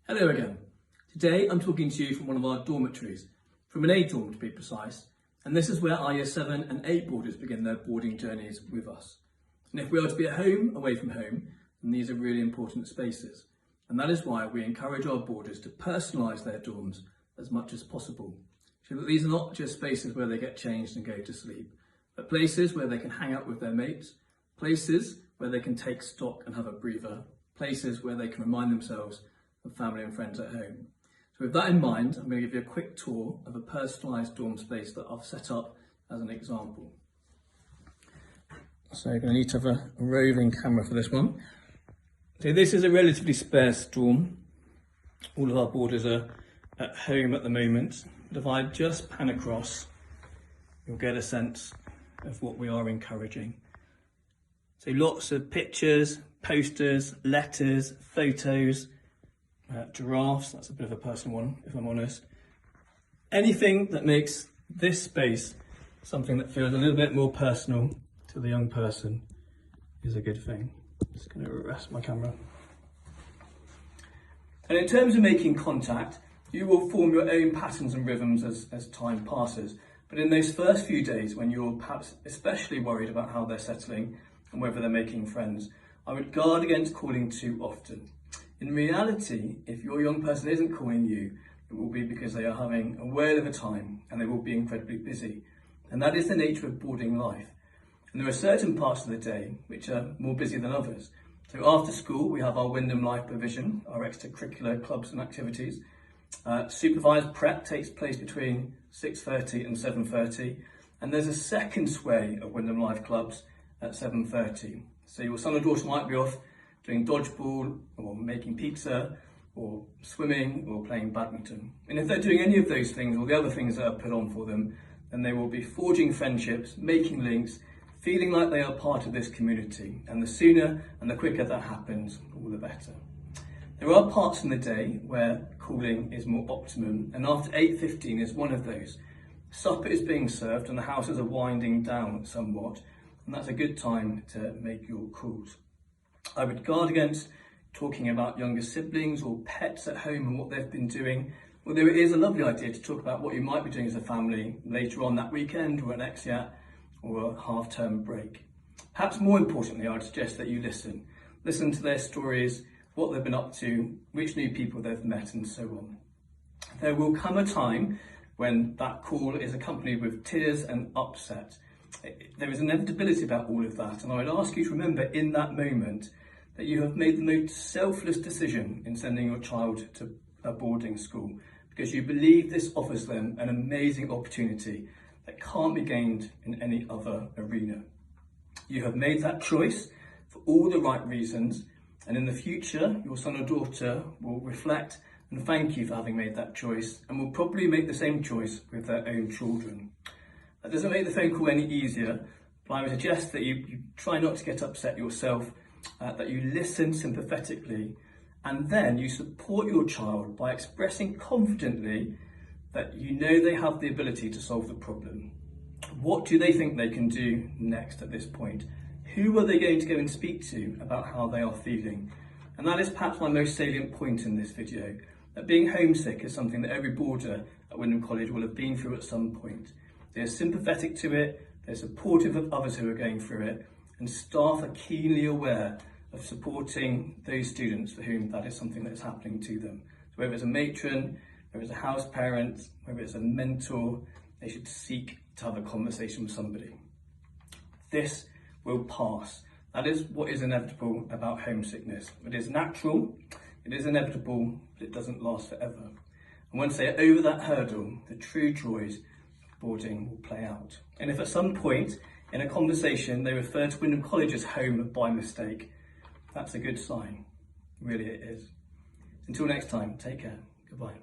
Hello again. Today I'm talking to you from one of our dormitories, from an A dorm to be precise, and this is where our Year 7 and 8 boarders begin their boarding journeys with us. And if we are to be at home, away from home, then these are really important spaces. And that is why we encourage our boarders to personalise their dorms as much as possible, so that these are not just spaces where they get changed and go to sleep, but places where they can hang out with their mates, places where they can take stock and have a breather, places where they can remind themselves of family and friends at home. So with that in mind, I'm going to give you a quick tour of a personalised dorm space that I've set up as an example. So you're going to need to have a roving camera for this one. So this is a relatively sparse dorm. All of our boarders are at home at the moment. But if I just pan across, you'll get a sense of what we are encouraging. So lots of pictures, posters, letters, photos, giraffes, that's a bit of a personal one if I'm honest. Anything that makes this space something that feels a little bit more personal to the young person is a good thing. Just going to rest my camera. And in terms of making contact, you will form your own patterns and rhythms as time passes. But in those first few days when you're perhaps especially worried about how they're settling and whether they're making friends, I would guard against calling too often. In reality, if your young person isn't calling you, it will be because they are having a whale of a time and they will be incredibly busy. And that is the nature of boarding life. And there are certain parts of the day which are more busy than others. So after school, we have our Wyndham Life provision, our extracurricular clubs and activities. Supervised prep takes place between 6:30 and 7:30. And there's a second sway of Wyndham Life clubs at 7:30. So your son or daughter might be off doing dodgeball or making pizza or swimming or playing badminton. And if they're doing any of those things or the other things that are put on for them, then they will be forging friendships, making links, feeling like they are part of this community. And the sooner and the quicker that happens, all the better. There are parts in the day where calling is more optimum, and after 8:15 is one of those. Supper is being served and the houses are winding down somewhat, and that's a good time to make your calls. I would guard against talking about younger siblings or pets at home and what they've been doing, although it is a lovely idea to talk about what you might be doing as a family later on that weekend or an expat or a half-term break. Perhaps more importantly, I'd suggest that you listen to their stories, what they've been up to, which new people they've met and so on. There will come a time when that call is accompanied with tears and upset. There is inevitability about all of that, and I would ask you to remember in that moment that you have made the most selfless decision in sending your child to a boarding school because you believe this offers them an amazing opportunity that can't be gained in any other arena. You have made that choice for all the right reasons, and in the future your son or daughter will reflect and thank you for having made that choice, and will probably make the same choice with their own children. That doesn't make the phone call any easier, but I would suggest that you try not to get upset yourself, that you listen sympathetically, and then you support your child by expressing confidently that you know they have the ability to solve the problem. What do they think they can do next at this point? Who are they going to go and speak to about how they are feeling? And that is perhaps my most salient point in this video, that being homesick is something that every boarder at Wyndham College will have been through at some point. They're sympathetic to it, they're supportive of others who are going through it, and staff are keenly aware of supporting those students for whom that is something that is happening to them. So whether it's a matron, whether it's a house parent, whether it's a mentor, they should seek to have a conversation with somebody. This will pass. That is what is inevitable about homesickness. It is natural, it is inevitable, but it doesn't last forever. And once they are over that hurdle, the true joys boarding will play out. And if at some point in a conversation they refer to Wyndham College as home by mistake, that's a good sign. Really it is. Until next time, take care. Goodbye.